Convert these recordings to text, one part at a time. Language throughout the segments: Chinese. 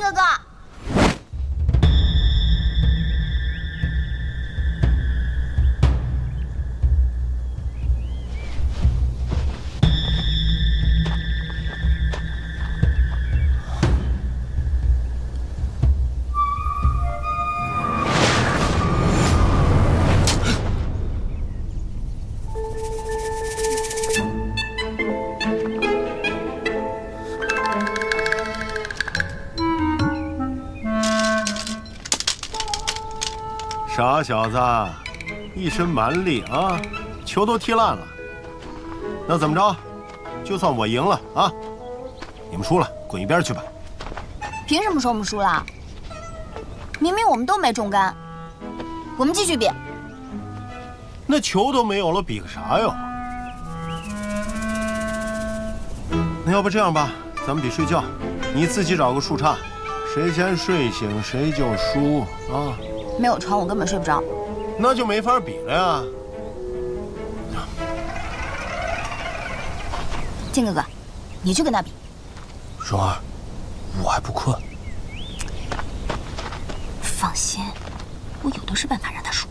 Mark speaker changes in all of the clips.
Speaker 1: 哥哥。
Speaker 2: 傻小子，一身蛮力啊，球都踢烂了。那怎么着？就算我赢了啊，你们输了，滚一边去吧。
Speaker 1: 凭什么说我们输了？明明我们都没中杆。我们继续比。
Speaker 2: 那球都没有了，比个啥哟？那要不这样吧，咱们比睡觉，你自己找个树杈，谁先睡醒谁就输啊。
Speaker 1: 没有床，我根本睡不着。
Speaker 2: 那就没法比了呀。
Speaker 1: 靖哥哥，你去跟他比。
Speaker 3: 蓉儿，我还不困。
Speaker 1: 放心，我有的是办法让他输。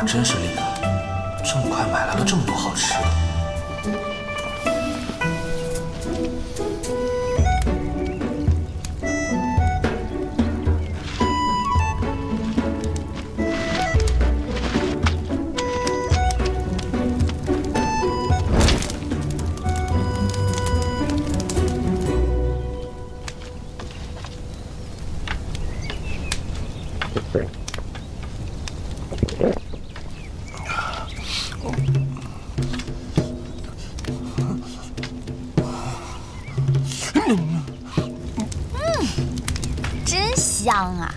Speaker 3: 真是厉害，这么快买来了这么多好吃的。
Speaker 1: 真香啊！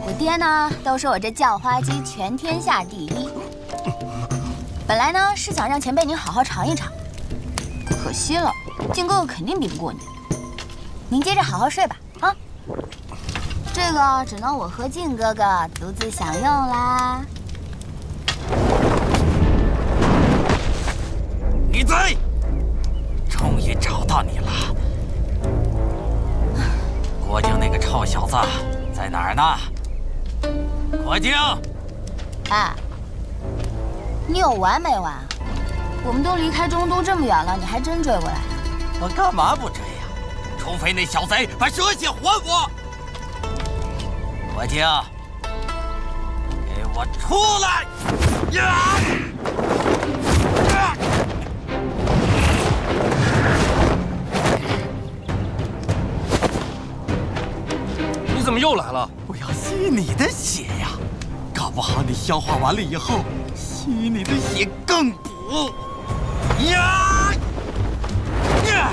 Speaker 1: 我爹呢都说我这叫花鸡全天下第一。本来呢是想让前辈您好好尝一尝，可惜了，靖哥哥肯定比不过你。您接着好好睡吧，啊！这个只能我和靖哥哥独自享用啦。
Speaker 4: 李子，终于找到你了。郭靖那个臭小子在哪儿呢？郭靖！
Speaker 1: 哎，你有完没完？我们都离开中都这么远了，你还真追过来？
Speaker 4: 我干嘛不追呀？除非那小贼把蛇血还我！郭靖，给我出来！呀！
Speaker 3: 你怎么又来了？
Speaker 4: 我要吸你的血呀！搞不好你消化完了以后，吸你的血更补。呀！呀！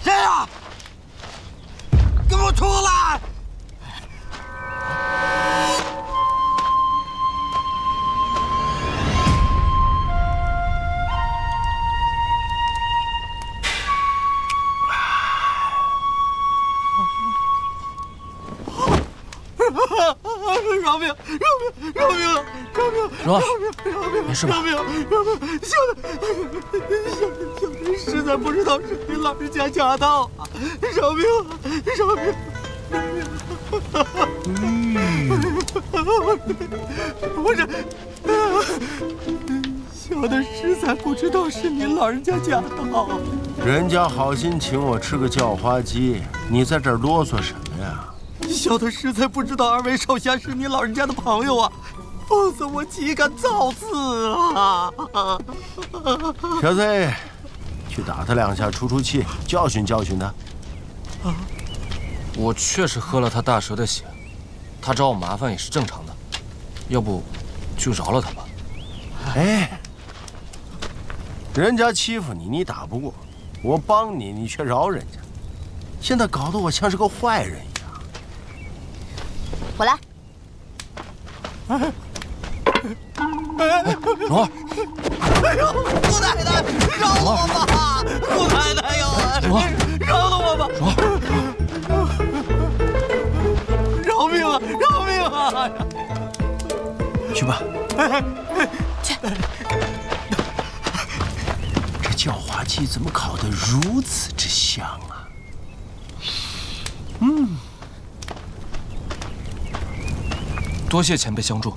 Speaker 4: 谁呀？给我出来！饶命！饶命！饶命！饶
Speaker 3: 蓉儿，没事吧？
Speaker 2: 小的实在不知道是您老人家驾到啊！饶命！不是，小的实在不知道是您老人家驾到。人家好心请我吃个叫花鸡，你在这儿啰嗦什么呀？小的实在不知道二位少侠是您老人家的朋友啊，否则我岂敢造次啊！小子，去打他两下出出气，教训教训他。
Speaker 3: 我确实喝了他大蛇的血，他找我麻烦也是正常的，要不就饶了他吧。
Speaker 2: 哎，人家欺负你，你打不过；我帮你，你却饶人家。现在搞得我像是个坏人一样。
Speaker 1: 我来。
Speaker 3: 蓉儿，
Speaker 4: 哎呦，姑奶奶，饶我吧！姑奶奶哟，饶了我吧！
Speaker 3: 蓉儿，
Speaker 2: 饶命啊！饶命啊！去吧，
Speaker 1: 去。
Speaker 2: 这叫花鸡怎么烤得如此之香啊？
Speaker 3: 多谢前辈相助。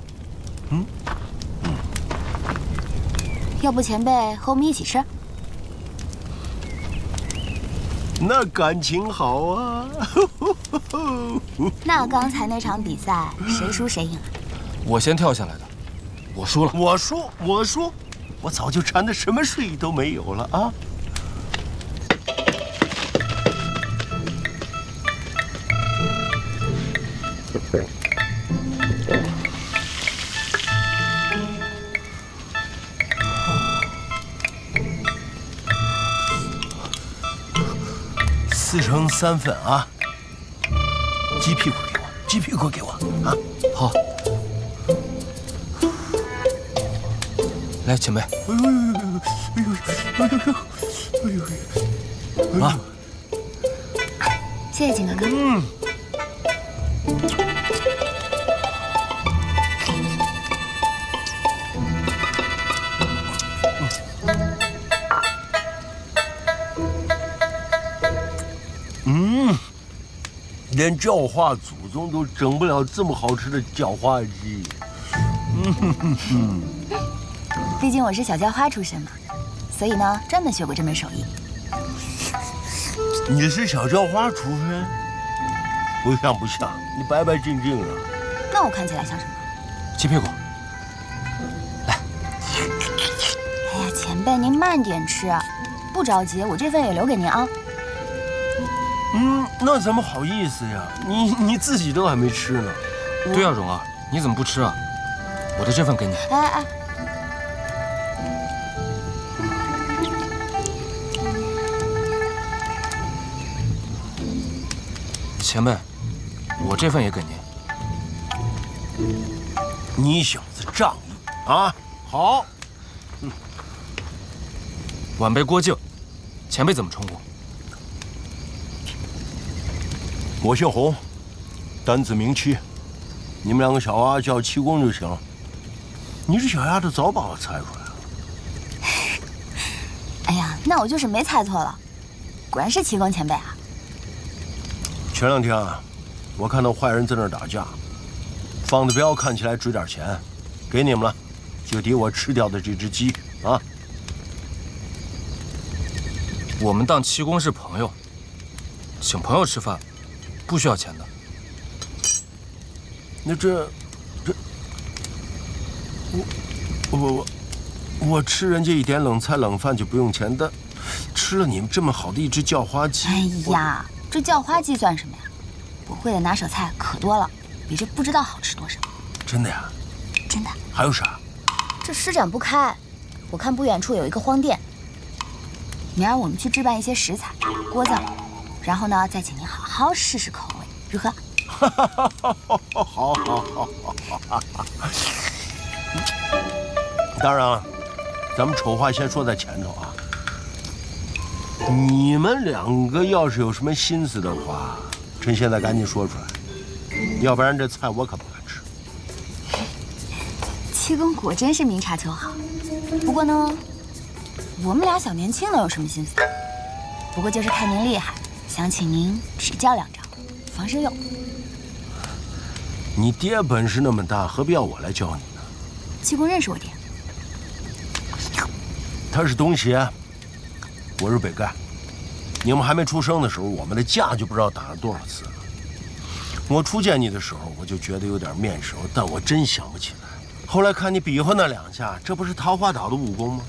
Speaker 1: 要不前辈和我们一起吃？
Speaker 2: 那感情好啊！
Speaker 1: 那刚才那场比赛谁输谁赢啊？
Speaker 3: 我先跳下来的，我输了。
Speaker 2: 我输，我早就馋得什么睡意都没有了啊！4成3分啊！鸡屁股给我啊！
Speaker 3: 好，来，前辈。啊，
Speaker 1: 谢谢金哥哥。
Speaker 2: 连教化祖宗都整不了这么好吃的叫花鸡。
Speaker 1: 毕竟我是小叫花出身嘛，所以呢，专门学过这门手艺。
Speaker 2: 你是小叫花出身？不像，你白白净净的。
Speaker 1: 那我看起来像什么？
Speaker 3: 鸡屁股。来。
Speaker 1: 哎呀，前辈您慢点吃，不着急，我这份也留给您啊。
Speaker 2: 那怎么好意思呀？你自己都还没吃呢。
Speaker 3: 对啊，蓉儿，你怎么不吃啊？我的这份给你。
Speaker 1: 哎，
Speaker 3: 前辈，我这份也给您。
Speaker 2: 你小子仗义啊！好。
Speaker 3: 晚辈郭靖，前辈怎么称呼？
Speaker 2: 我姓洪，单字明七，你们两个小娃叫七公就行了。你这小丫头早把我猜出来了。
Speaker 1: 哎呀，那我就是没猜错了，果然是七公前辈啊。
Speaker 2: 前2天啊，我看到坏人在那儿打架，放的镖看起来值点钱，给你们了，就抵我吃掉的这只鸡啊。
Speaker 3: 我们当七公是朋友，请朋友吃饭。不需要钱的。
Speaker 2: 那我吃人家一点冷菜冷饭就不用钱的，吃了你们这么好的一只叫花鸡。
Speaker 1: 哎呀，这叫花鸡算什么呀？我会的拿手菜可多了，比这不知道好吃多少。
Speaker 2: 真的呀？
Speaker 1: 真的。
Speaker 2: 还有啥？
Speaker 1: 这施展不开，我看不远处有一个荒店，明儿我们去置办一些食材、锅灶。然后呢，再请您好好试试口味，如何？
Speaker 2: 好。当然了，咱们丑话先说在前头啊。你们两个要是有什么心思的话，趁现在赶紧说出来，要不然这菜我可不敢吃。
Speaker 1: 七公果真是明察秋毫。不过呢，我们俩小年轻能有什么心思？不过就是看您厉害，想请您指教两招，防身用。
Speaker 2: 你爹本事那么大，何必要我来教你呢？
Speaker 1: 七公认识我爹？
Speaker 2: 他是东邪，我是北丐。你们还没出生的时候，我们的架就不知道打了多少次了。我初见你的时候，我就觉得有点面熟，但我真想不起来。后来看你比划那两下，这不是桃花岛的武功吗？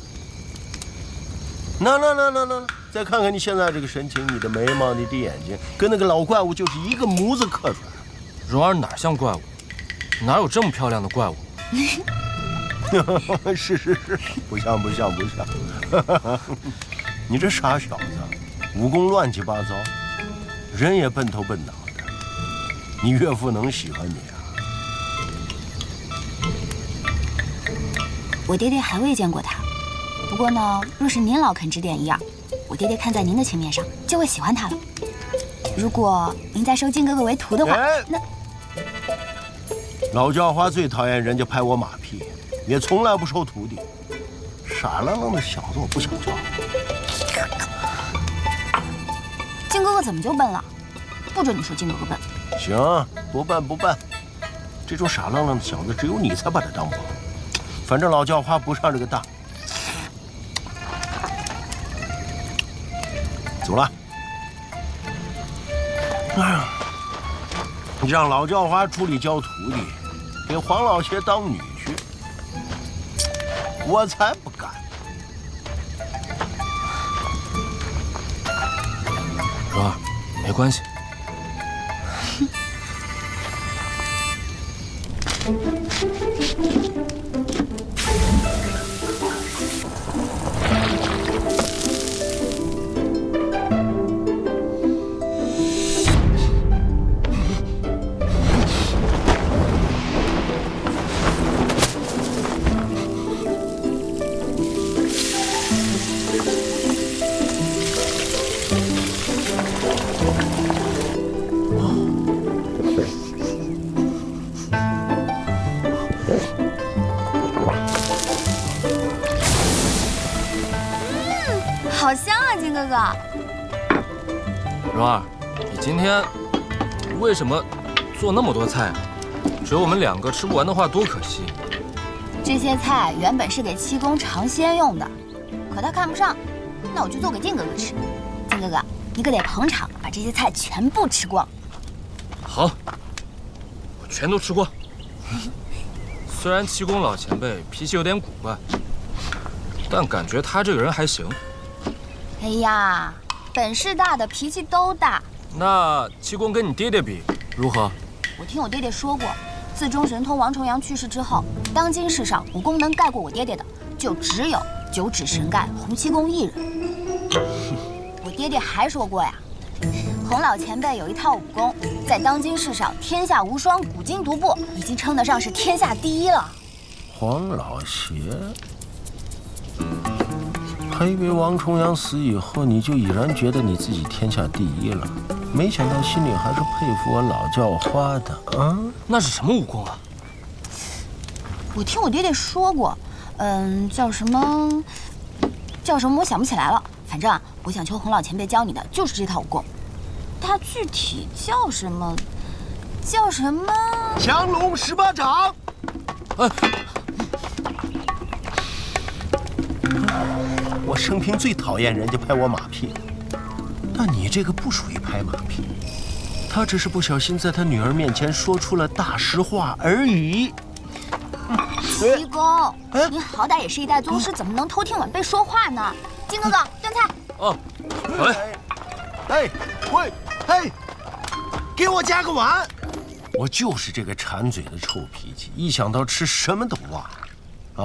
Speaker 2: 那，再看看你现在这个神情，你的眉毛、你的眼睛，跟那个老怪物就是一个模子刻出来的。
Speaker 3: 蓉儿哪像怪物？哪有这么漂亮的怪物？
Speaker 2: 是，不像。你这傻小子，武功乱七八糟，人也笨头笨脑的。你岳父能喜欢你啊？
Speaker 1: 我爹爹还未见过他。不过呢，若是您老肯指点一二，我爹爹看在您的情面上，就会喜欢他了。如果您再收金哥哥为徒的话，那
Speaker 2: 老教花最讨厌人家拍我马屁，也从来不收徒弟。傻愣愣的小子，我不想教。
Speaker 1: 金哥哥怎么就笨了？不准你说金哥哥笨。
Speaker 2: 行，不笨。这种傻愣愣的小子，只有你才把他当宝。反正老教花不上这个当。走了。你让老教花出力教徒弟，给黄老邪当女婿，我才不干。
Speaker 3: 蓉儿，没关系。
Speaker 1: 好香啊，金哥哥！
Speaker 3: 蓉儿，你今天为什么做那么多菜啊？只有我们两个吃不完的话，多可惜。
Speaker 1: 这些菜原本是给七公尝鲜用的，可他看不上，那我就做给靖哥哥吃。靖哥哥，你可得捧场，把这些菜全部吃光。
Speaker 3: 好，我全都吃光。虽然七公老前辈脾气有点古怪，但感觉他这个人还行。
Speaker 1: 哎呀，本事大的脾气都大。
Speaker 3: 那七公跟你爹爹比如何？
Speaker 1: 我听我爹爹说过，自中神通王重阳去世之后，当今世上武功能盖过我爹爹的，就只有九指神丐洪七公一人。我爹爹还说过呀，洪老前辈有一套武功，在当今世上天下无双，古今独步，已经称得上是天下第一了。
Speaker 2: 黄老邪，还以为王重阳死以后，你就已然觉得你自己天下第一了，没想到心里还是佩服我老教花的啊！
Speaker 3: 那是什么武功啊？
Speaker 1: 我听我爹爹说过，叫什么，我想不起来了。反正啊，我想求洪老前辈教你的就是这套武功，它具体叫什么？
Speaker 2: 降龙十八掌。我生平最讨厌人家拍我马屁，但你这个不属于拍马屁，他只是不小心在他女儿面前说出了大实话而已。
Speaker 1: 七公，你好歹也是一代宗师，怎么能偷听晚辈说话呢？金哥哥，端菜。
Speaker 3: 哦，好嘞。
Speaker 2: 喂，给我加个碗。我就是这个馋嘴的臭脾气，一想到吃什么都忘了。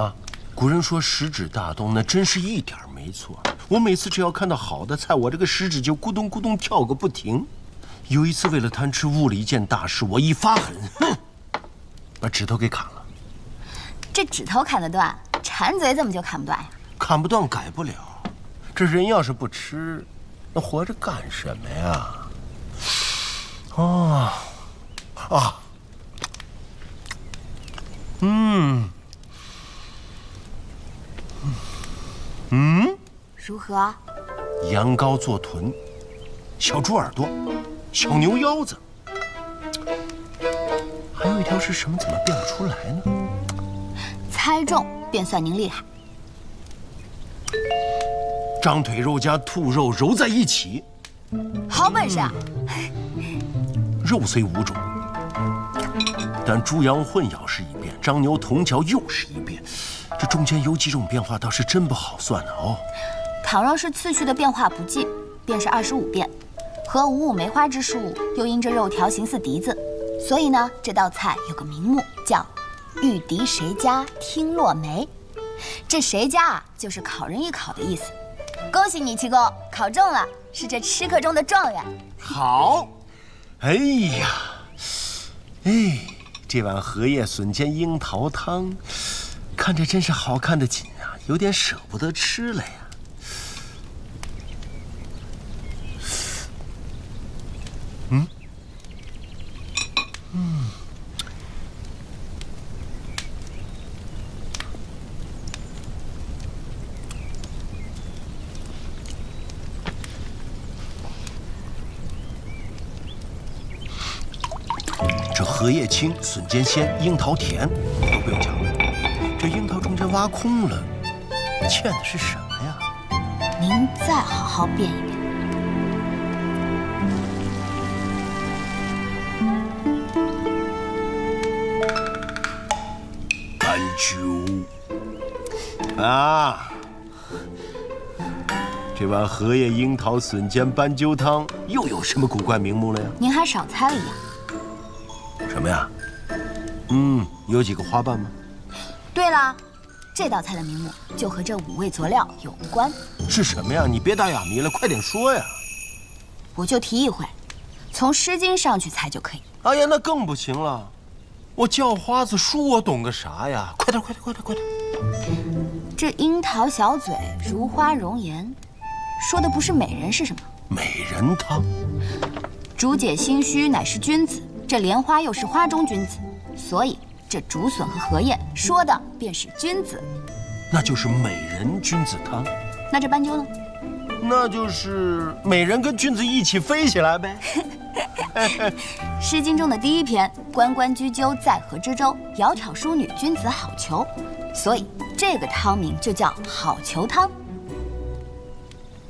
Speaker 2: 啊，古人说食指大动，那真是一点没错。我每次只要看到好的菜，我这个食指就咕咚咕咚跳个不停。有一次为了贪吃误了一件大事，我一发狠，把指头给砍了。
Speaker 1: 这指头砍得断，馋嘴怎么就砍不断呀？
Speaker 2: 砍不断改不了，这人要是不吃，那活着干什么呀？嗯，
Speaker 1: 如何？
Speaker 2: 羊羔坐臀，小猪耳朵，小牛腰子，还有一条是什么？怎么变不出来呢？
Speaker 1: 猜中便算您厉害。
Speaker 2: 张腿肉加兔肉揉在一起，
Speaker 1: 好本事啊！
Speaker 2: 肉虽无种，但猪羊混咬是一遍，张牛同嚼又是一遍，这中间有几种变化倒是真不好算呢哦。
Speaker 1: 倘若是次序的变化不记，便是25变。和五五梅花之术，又因这肉条形似笛子，所以呢，这道菜有个名目叫“玉笛谁家听落梅”。这谁家啊，就是考人一考的意思。恭喜你，七公，考中了，是这吃客中的状元。
Speaker 2: 好，哎呀，哎，这碗荷叶笋煎樱桃汤，看着真是好看的紧啊，有点舍不得吃了呀。这荷叶清，笋尖鲜，樱桃甜，都不用讲了。这樱桃中间挖空了，嵌的是什么呀？
Speaker 1: 您再好好辨一辨。
Speaker 2: 斑鸠啊！这碗荷叶樱桃笋尖斑鸠汤又有什么古怪名目了呀？
Speaker 1: 您还少猜了一样。
Speaker 2: 什么呀？有几个花瓣吗？
Speaker 1: 对了，这道菜的名目就和这5味佐料有关。
Speaker 2: 是什么呀？你别打哑谜了，快点说呀！
Speaker 1: 我就提一回，从《诗经》上去猜就可以。
Speaker 2: 哎呀，那更不行了。我叫花子书我懂个啥呀？快点！
Speaker 1: 这樱桃小嘴，如花容颜，说的不是美人是什么？
Speaker 2: 美人汤。
Speaker 1: 竹解心虚乃是君子，这莲花又是花中君子，所以这竹笋和荷叶说的便是君子。
Speaker 2: 那就是美人君子汤。
Speaker 1: 那这斑鸠呢？
Speaker 2: 那就是美人跟君子一起飞起来呗。
Speaker 1: 《诗经》中的第一篇“关关雎鸠，在河之洲，窈窕淑女，君子好逑”，所以这个汤名就叫好逑汤。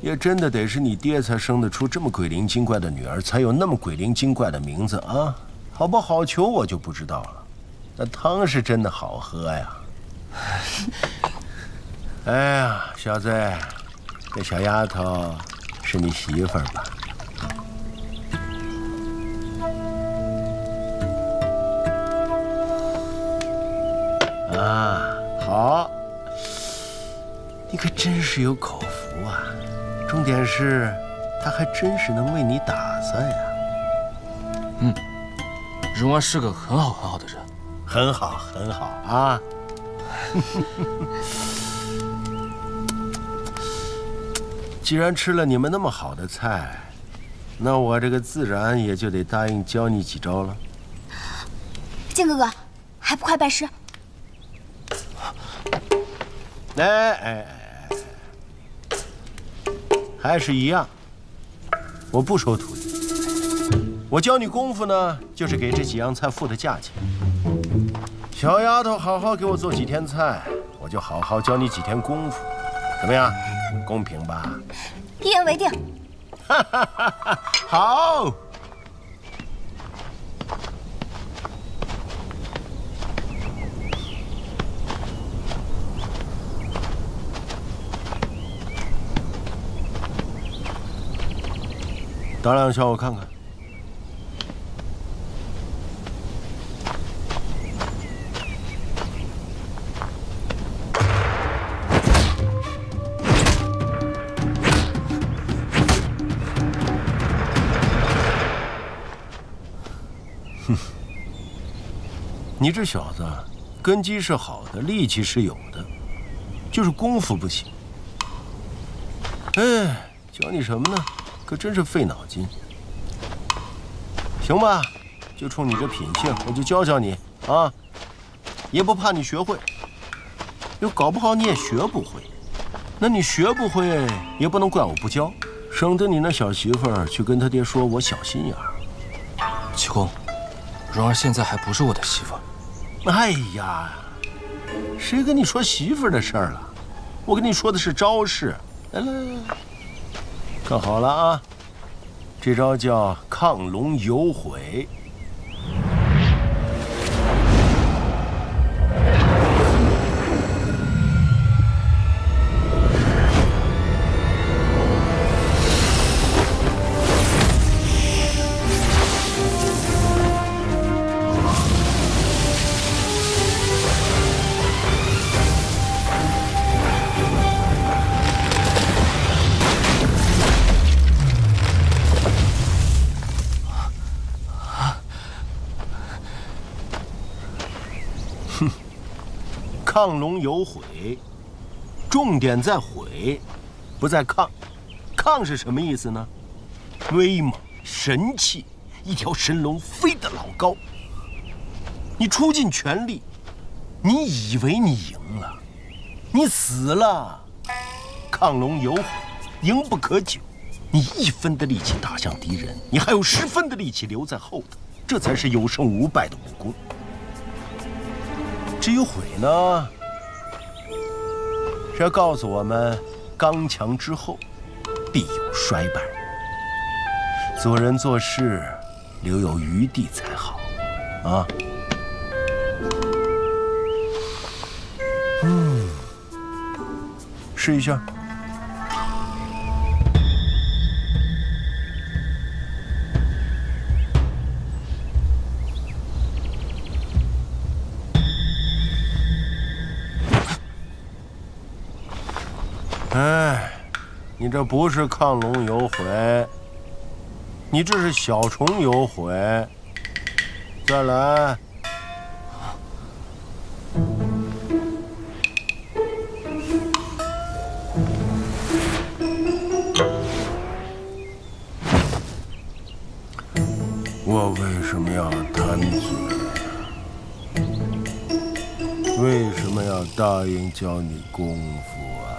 Speaker 2: 也真的得是你爹才生得出这么鬼灵精怪的女儿，才有那么鬼灵精怪的名字啊！好不好逑我就不知道了，那汤是真的好喝呀。哎呀，小子，这小丫头是你媳妇儿吧？啊，好，你可真是有口福啊！重点是，她还真是能为你打算呀。
Speaker 3: 荣儿是个很好的人，
Speaker 2: 很好啊！既然吃了你们那么好的菜，那我这个自然也就得答应教你几招了。
Speaker 1: 剑哥哥，还不快拜师？
Speaker 2: 还是一样，我不收徒弟。我教你功夫呢，就是给这几样菜付的价钱。小丫头好好给我做几天菜，我就好好教你几天功夫，怎么样？公平吧？
Speaker 1: 一言为定。
Speaker 2: 好。打两下我看看。你这小子根基是好的，力气是有的，就是功夫不行。哎，教你什么呢？可真是费脑筋。行吧，就冲你这品性，我就教教你啊，也不怕你学会，又搞不好你也学不会。那你学不会也不能怪我不教，省得你那小媳妇儿去跟他爹说我小心眼儿。
Speaker 3: 七公，蓉儿现在还不是我的媳妇。
Speaker 2: 哎呀，谁跟你说媳妇儿的事儿了？我跟你说的是招式。来来来，看好了啊，这招叫亢龙有悔。亢龙有悔，重点在悔，不在亢。亢是什么意思呢？威猛、神气，一条神龙飞得老高。你出尽全力，你以为你赢了，你死了。亢龙有悔，赢不可久。你1分的力气打向敌人，你还有10分的力气留在后头，这才是有胜无败的武功。至于悔呢，是要告诉我们，刚强之后必有衰败，做人做事留有余地才好啊。试一下。哎，你这不是亢龙有悔，你这是小虫有悔。再来。我为什么要贪嘴？为什么要答应教你功夫啊？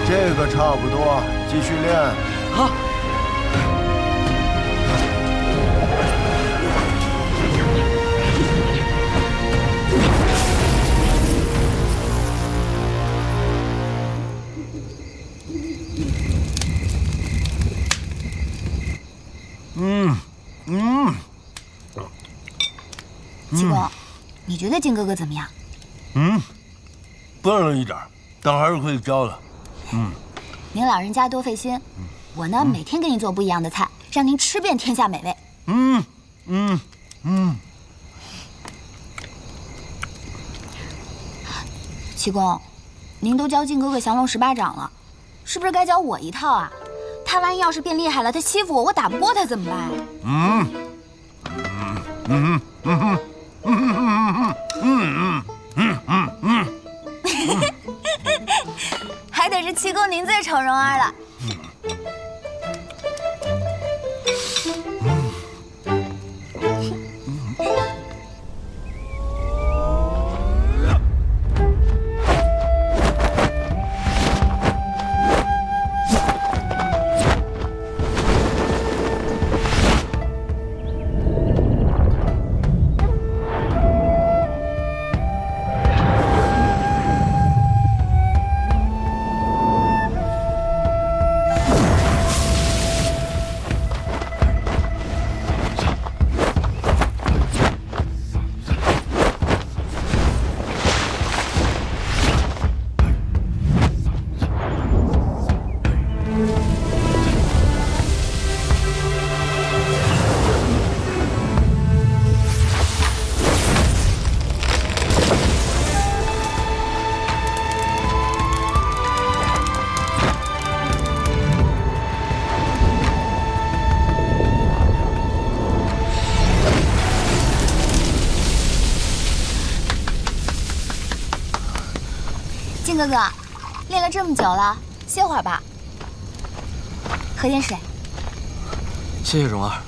Speaker 2: 这个差不多，继续练。
Speaker 3: 好。
Speaker 1: 七公，你觉得金哥哥怎么样？
Speaker 2: 笨了一点，但还是可以教的。
Speaker 1: 您老人家多费心，我呢每天给你做不一样的菜，让您吃遍天下美味。七公，您都教靖哥哥降龙18掌了，是不是该教我一套啊？他万一要是变厉害了，他欺负我，我打不过他怎么办？还得是七公您最宠蓉儿了。哥哥，练了这么久了，歇会儿吧。喝点水。
Speaker 3: 谢谢蓉儿。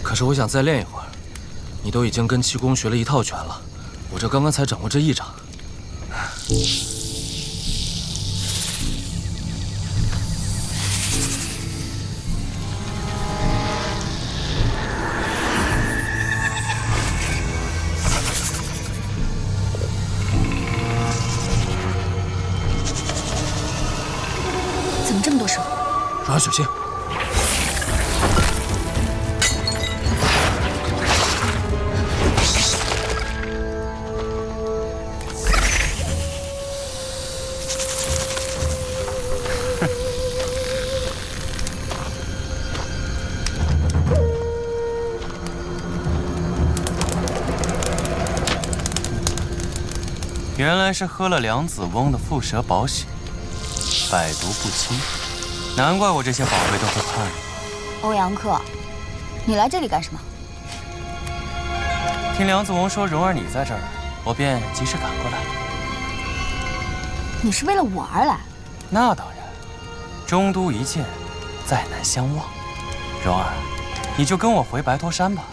Speaker 3: 可是我想再练一会儿。你都已经跟七公学了一套拳了，我这刚刚才掌握这一掌。
Speaker 1: 怎么这么多手？
Speaker 3: 蓉儿小心！
Speaker 5: 原来是喝了梁子翁的蝮蛇宝血，百毒不侵，难怪我这些宝贝都会怕你。
Speaker 1: 欧阳克，你来这里干什么？
Speaker 5: 听梁子翁说蓉儿你在这儿，我便及时赶过来。
Speaker 1: 你是为了我而来？
Speaker 5: 那当然，中都一见，再难相忘。蓉儿，你就跟我回白驼山吧。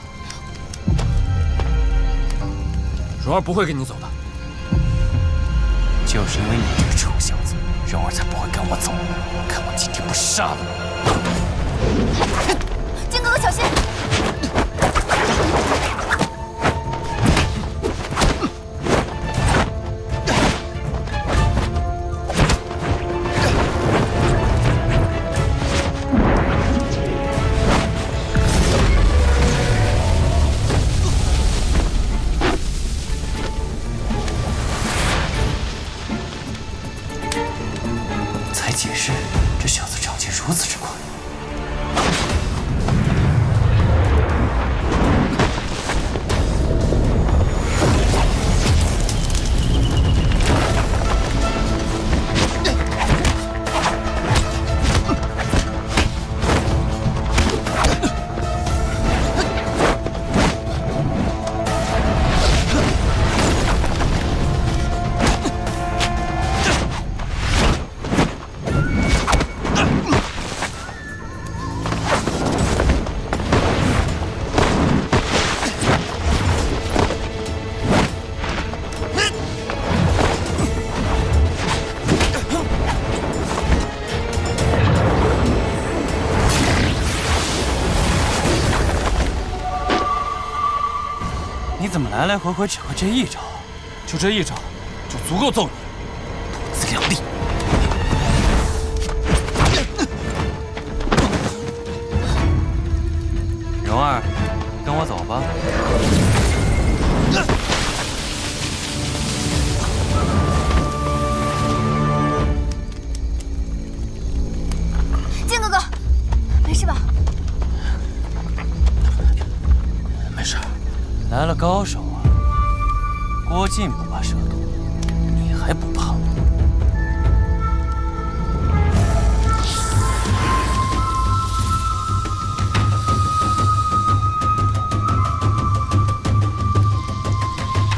Speaker 3: 蓉儿不会跟你走的。
Speaker 5: 就是因为你这个臭小子，蓉儿才不会跟我走。看我今天不杀了你！
Speaker 1: 金哥哥小心！
Speaker 5: 才几日，这小子长进如此之快。你怎么来来回回只会这一招？
Speaker 3: 就这一招，就足够揍你。
Speaker 5: 不自量力！蓉儿，跟我走吧。
Speaker 1: 金哥哥，没事吧？
Speaker 3: 没事。
Speaker 5: 来了高手啊！郭靖不怕蛇毒，你还不怕？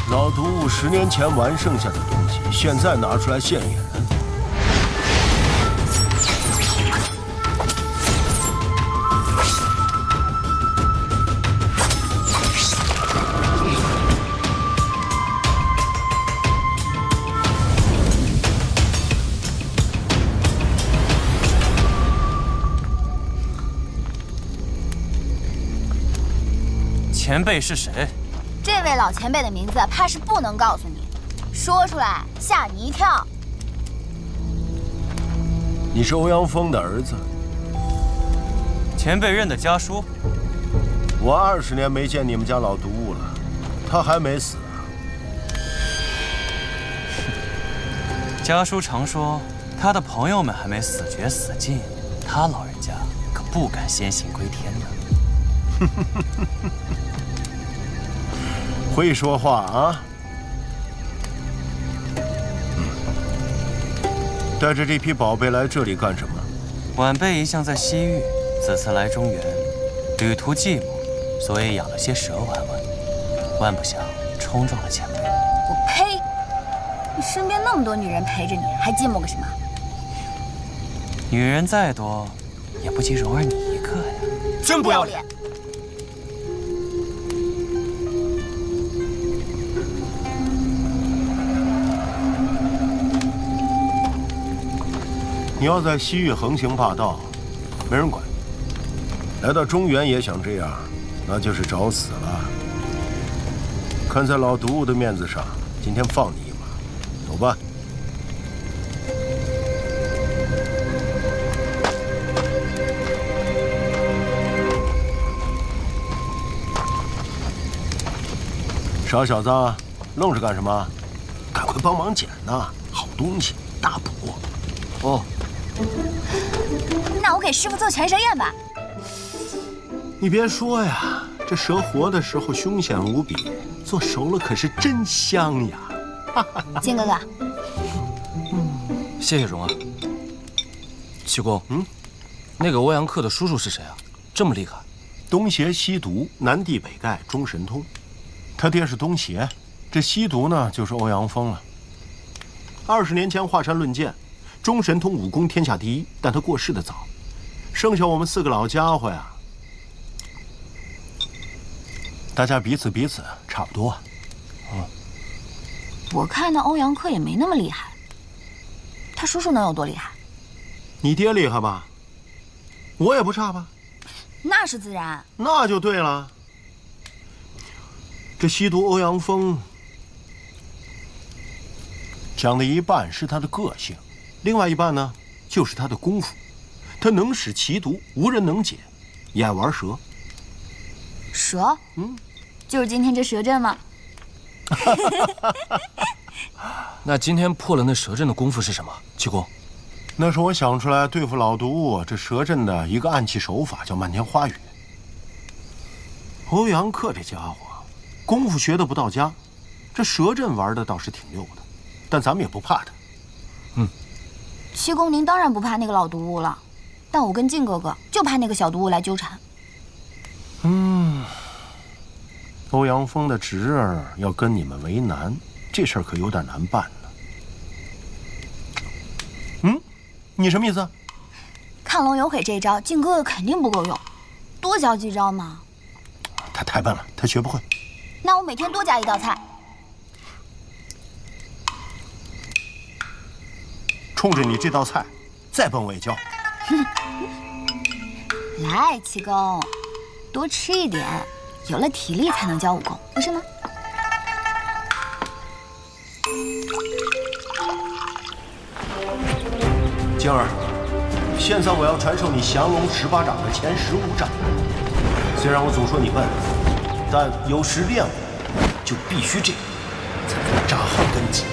Speaker 2: 老毒物10年前玩剩下的东西，现在拿出来现眼。
Speaker 5: 前辈是谁？
Speaker 1: 这位老前辈的名字怕是不能告诉你，说出来吓你一跳。
Speaker 2: 你是欧阳锋的儿子。
Speaker 5: 前辈认得家书。
Speaker 2: 我20年没见你们家老毒物了，他还没死啊？
Speaker 5: 家书常说，他的朋友们还没死绝死尽，他老人家可不敢先行归天呢。
Speaker 2: 会说话啊！带着这批宝贝来这里干什么？
Speaker 5: 晚辈一向在西域，此次来中原，旅途寂寞，所以养了些蛇玩玩。万不想冲撞了前辈。
Speaker 1: 我呸！你身边那么多女人陪着你，还寂寞个什么？
Speaker 5: 女人再多，也不及蓉儿你一个呀。
Speaker 2: 真不要脸！你要在西域横行霸道，没人管；来到中原也想这样，那就是找死了。看在老毒物的面子上，今天放你一马，走吧。傻小子，愣着干什么？赶快帮忙捡呐！好东西，大补。
Speaker 3: 哦，
Speaker 1: 那我给师傅做全蛇宴吧。
Speaker 2: 你别说呀，这蛇活的时候凶险无比，做熟了可是真香呀！
Speaker 1: 靖哥哥，
Speaker 3: 谢谢蓉儿。七公，那个欧阳克的叔叔是谁啊？这么厉害？
Speaker 2: 东邪西毒，南帝北丐，中神通。他爹是东邪，这西毒呢就是欧阳锋了。20年前华山论剑，中神通武功天下第一，但他过世的早，剩下我们4个老家伙呀，大家彼此差不多。
Speaker 1: 我看那欧阳克也没那么厉害，他叔叔能有多厉害？
Speaker 2: 你爹厉害吧？我也不差吧？
Speaker 1: 那是自然。
Speaker 2: 那就对了。这西毒欧阳锋讲的一半是他的个性，另外一半呢就是他的功夫。他能使奇毒，无人能解，也爱玩蛇。
Speaker 1: 蛇？就是今天这蛇阵吗？
Speaker 3: 那今天破了那蛇阵的功夫是什么？七公，
Speaker 2: 那是我想出来对付老毒物这蛇阵的一个暗器手法，叫漫天花雨。欧阳克这家伙功夫学的不到家，这蛇阵玩的倒是挺溜的，但咱们也不怕他。
Speaker 1: 七公，您当然不怕那个老毒物了，但我跟靖哥哥就怕那个小毒物来纠缠。
Speaker 2: 欧阳锋的侄儿要跟你们为难，这事儿可有点难办呢。你什么意思？
Speaker 1: 亢龙有悔这一招，靖哥哥肯定不够用，多教几招嘛。
Speaker 2: 他太笨了，他学不会。
Speaker 1: 那我每天多加一道菜。
Speaker 2: 冲着你这道菜，再笨我也教。
Speaker 1: 来，七公，多吃一点，有了体力才能教武功，不是吗？
Speaker 2: 晶儿，现在我要传授你降龙18掌的前15掌。虽然我总说你笨，但有时练武就必须这样，才能扎好根基。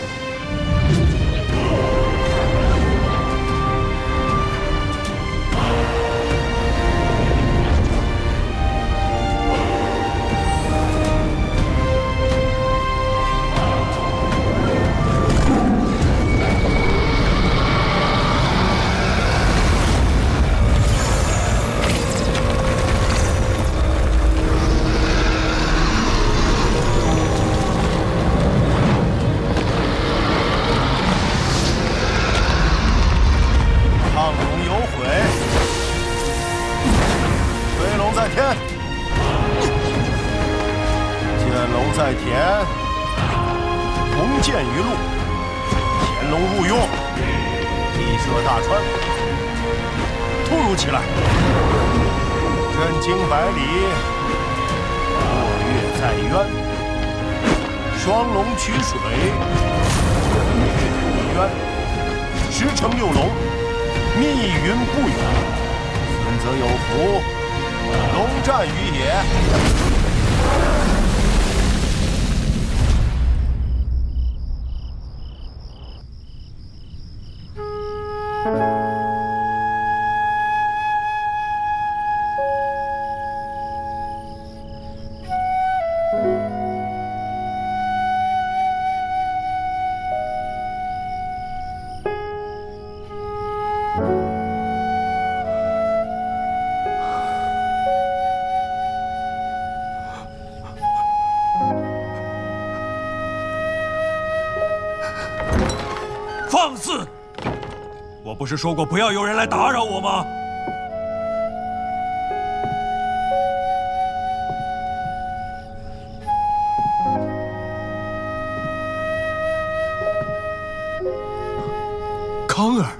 Speaker 2: 在田，鸿渐于陆，潜龙勿用，地设大川，突如其来，震惊百里，落月在渊，双龙取水，月离渊，10乘6龙，密云不远，孙则有福，龙战于野。
Speaker 6: 放肆！我不是说过不要有人来打扰我吗？
Speaker 7: 康儿，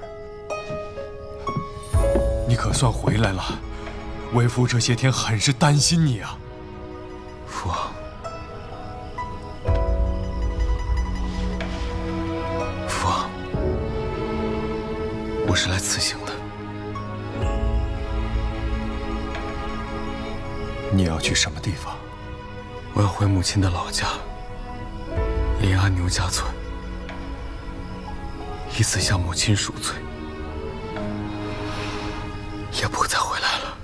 Speaker 7: 你可算回来了。为父这些天很是担心你啊。
Speaker 5: 父王，父王，我是来辞行的。
Speaker 7: 你要去什么地方？
Speaker 5: 我要回母亲的老家，临安牛家村，以此向母亲赎罪，也不再回来了。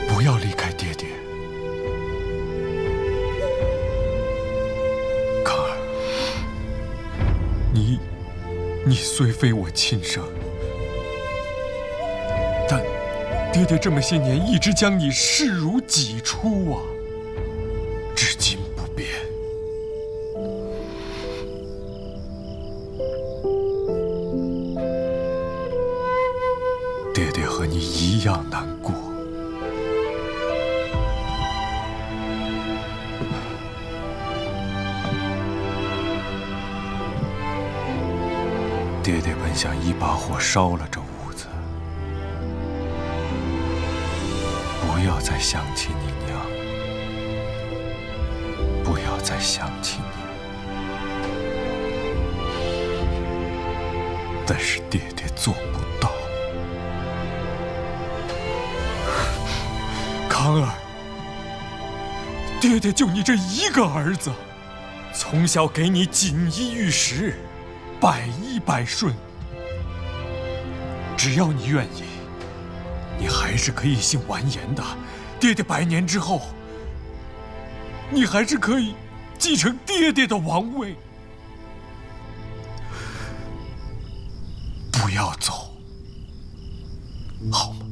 Speaker 7: 不要离开爹爹，康儿。你虽非我亲生，但爹爹这么些年一直将你视如己出啊，至今不变。爹爹和你一样难过。爹爹本想一把火烧了这屋子，不要再想起你娘，不要再想起你。但是爹爹做不到。康儿，爹爹就你这一个儿子，从小给你锦衣玉食，百依百顺，只要你愿意，你还是可以姓完颜的。爹爹100年之后，你还是可以继承爹爹的王位。不要走，好吗？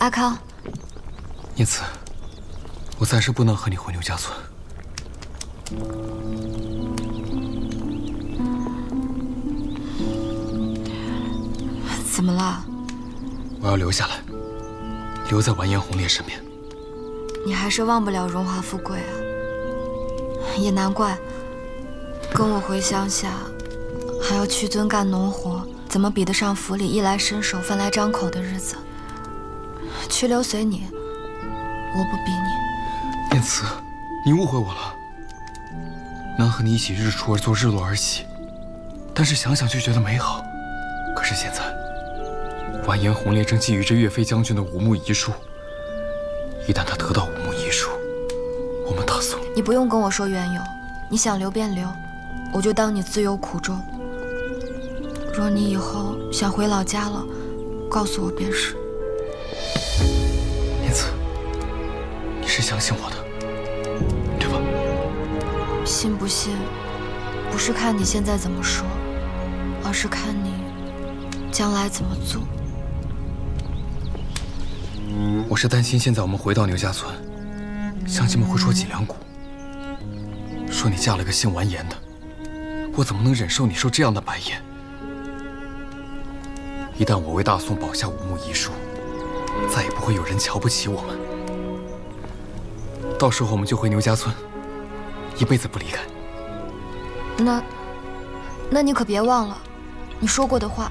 Speaker 8: 阿康，
Speaker 5: 念慈，我暂时不能和你回牛家村。
Speaker 8: 怎么了？
Speaker 5: 我要留下来，留在完颜洪烈身边。
Speaker 8: 你还是忘不了荣华富贵啊！也难怪，跟我回乡下，还要屈尊干农活，怎么比得上府里衣来伸手、饭来张口的日子？去留随你，我不逼你。
Speaker 5: 念慈，你误会我了。能和你一起日出而作，日落而息，但是想想就觉得美好。可是现在，完颜洪烈正觊觎着岳飞将军的武穆遗书。一旦他得到武穆遗书，我们大宋……
Speaker 8: 你不用跟我说缘由，你想留便留，我就当你自有苦衷。若你以后想回老家了，告诉我便是。
Speaker 5: 念慈，你是相信我的，对吧？
Speaker 8: 信不信，不是看你现在怎么说，而是看你将来怎么做。
Speaker 5: 我是担心现在我们回到牛家村，乡亲们会说脊梁骨，说你嫁了个姓完颜的，我怎么能忍受你受这样的白眼？一旦我为大宋保下武穆遗书，再也不会有人瞧不起我们。到时候我们就回牛家村，一辈子不离开。
Speaker 8: 那你可别忘了，你说过的话。